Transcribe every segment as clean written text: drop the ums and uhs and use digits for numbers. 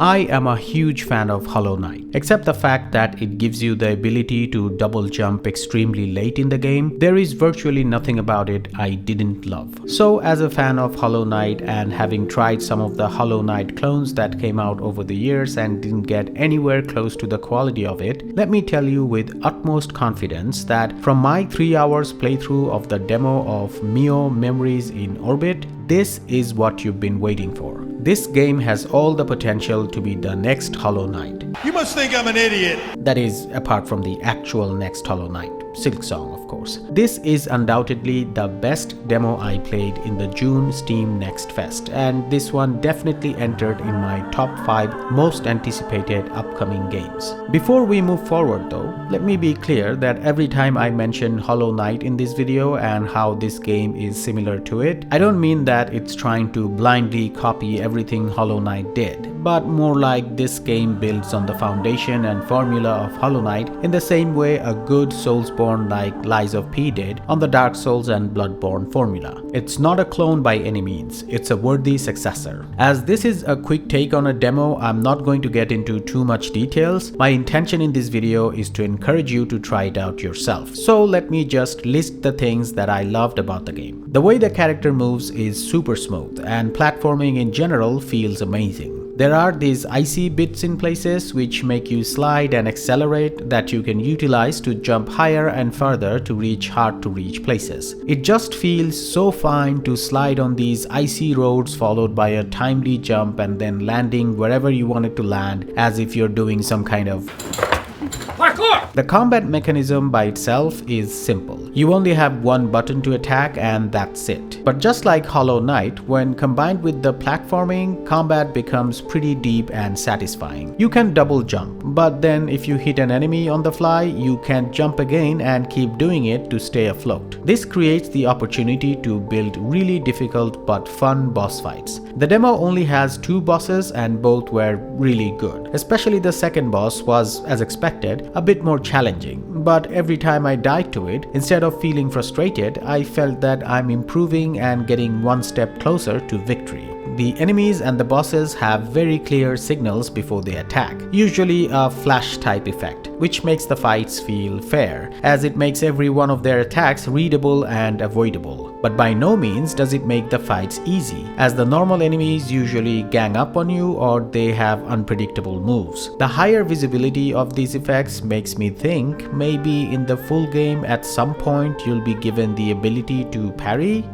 I am a huge fan of Hollow Knight, except the fact that it gives you the ability to double jump extremely late in the game. There is virtually nothing about it I didn't love. So as a fan of Hollow Knight and having tried some of the Hollow Knight clones that came out over the years and didn't get anywhere close to the quality of it, let me tell you with utmost confidence that from my 3 hours playthrough of the demo of Mio Memories in Orbit, this is what you've been waiting for. This game has all the potential to be the next Hollow Knight. You must think I'm an idiot. That is, apart from the actual next Hollow Knight, Silk Song of course. This is undoubtedly the best demo I played in the June Steam Next Fest, and this one definitely entered in my top 5 most anticipated upcoming games. Before we move forward though, let me be clear that every time I mention Hollow Knight in this video and how this game is similar to it, I don't mean that it's trying to blindly copy everything Hollow Knight did, but more like this game builds on the foundation and formula of Hollow Knight in the same way a good Soulsborne like Lies of P did on the Dark Souls and Bloodborne formula. It's not a clone by any means, it's a worthy successor. As this is a quick take on a demo, I'm not going to get into too much details. My intention in this video is to encourage you to try it out yourself. So let me just list the things that I loved about the game. The way the character moves is super smooth, and platforming in general feels amazing. There are these icy bits in places which make you slide and accelerate that you can utilize to jump higher and further to reach hard to reach places. It just feels so fine to slide on these icy roads followed by a timely jump and then landing wherever you want it to land, as if you're doing some kind of parkour! The combat mechanism by itself is simple. You only have one button to attack and that's it. But just like Hollow Knight, when combined with the platforming, combat becomes pretty deep and satisfying. You can double jump, but then if you hit an enemy on the fly, you can jump again and keep doing it to stay afloat. This creates the opportunity to build really difficult but fun boss fights. The demo only has 2 bosses and both were really good. Especially the second boss was, as expected, a bit more challenging, but every time I died to it, instead of feeling frustrated, I felt that I'm improving and getting one step closer to victory. The enemies and the bosses have very clear signals before they attack, usually a flash type effect, which makes the fights feel fair, as it makes every one of their attacks readable and avoidable. But by no means does it make the fights easy, as the normal enemies usually gang up on you or they have unpredictable moves. The higher visibility of these effects makes me think maybe in the full game at some point you'll be given the ability to parry?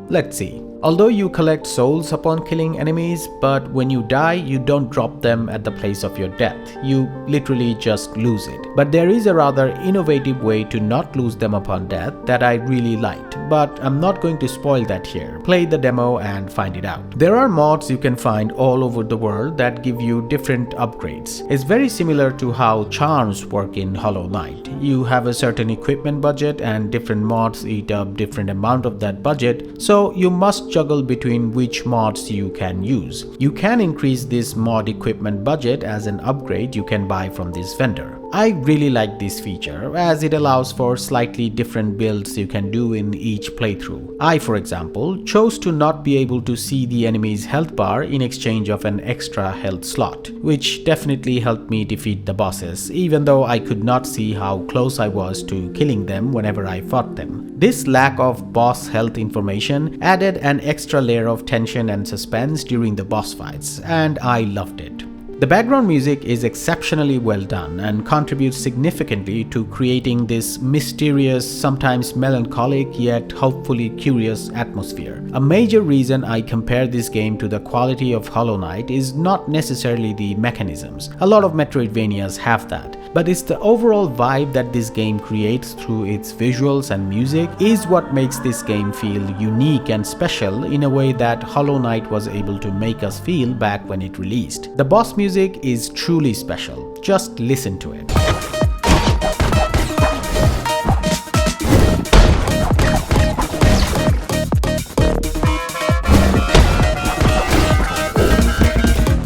Let's see. Although you collect souls upon killing enemies, but when you die, you don't drop them at the place of your death. You literally just lose it. But there is a rather innovative way to not lose them upon death that I really liked, but I'm not going to spoil that here. Play the demo and find it out. There are mods you can find all over the world that give you different upgrades. It's very similar to how charms work in Hollow Knight. You have a certain equipment budget and different mods eat up different amount of that budget, so you must juggle between which mods you can use. You can increase this mod equipment budget as an upgrade you can buy from this vendor. I really like this feature as it allows for slightly different builds you can do in each playthrough. I, for example, chose to not be able to see the enemy's health bar in exchange of an extra health slot, which definitely helped me defeat the bosses, even though I could not see how close I was to killing them whenever I fought them. This lack of boss health information added an extra layer of tension and suspense during the boss fights, and I loved it. The background music is exceptionally well done and contributes significantly to creating this mysterious, sometimes melancholic yet hopefully curious atmosphere. A major reason I compare this game to the quality of Hollow Knight is not necessarily the mechanisms. A lot of metroidvanias have that, but it's the overall vibe that this game creates through its visuals and music is what makes this game feel unique and special in a way that Hollow Knight was able to make us feel back when it released. The boss music is truly special. Just listen to it.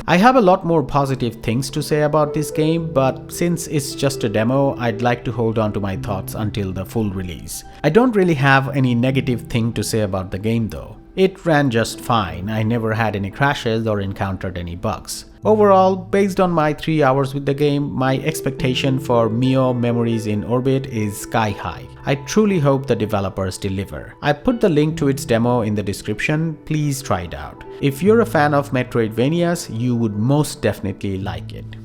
I have a lot more positive things to say about this game, but since it's just a demo, I'd like to hold on to my thoughts until the full release. I don't really have any negative thing to say about the game though. It ran just fine. I never had any crashes or encountered any bugs. Overall, based on my 3 hours with the game, my expectation for Mio Memories in Orbit is sky high. I truly hope the developers deliver. I put the link to its demo in the description, please try it out. If you're a fan of Metroidvanias, you would most definitely like it.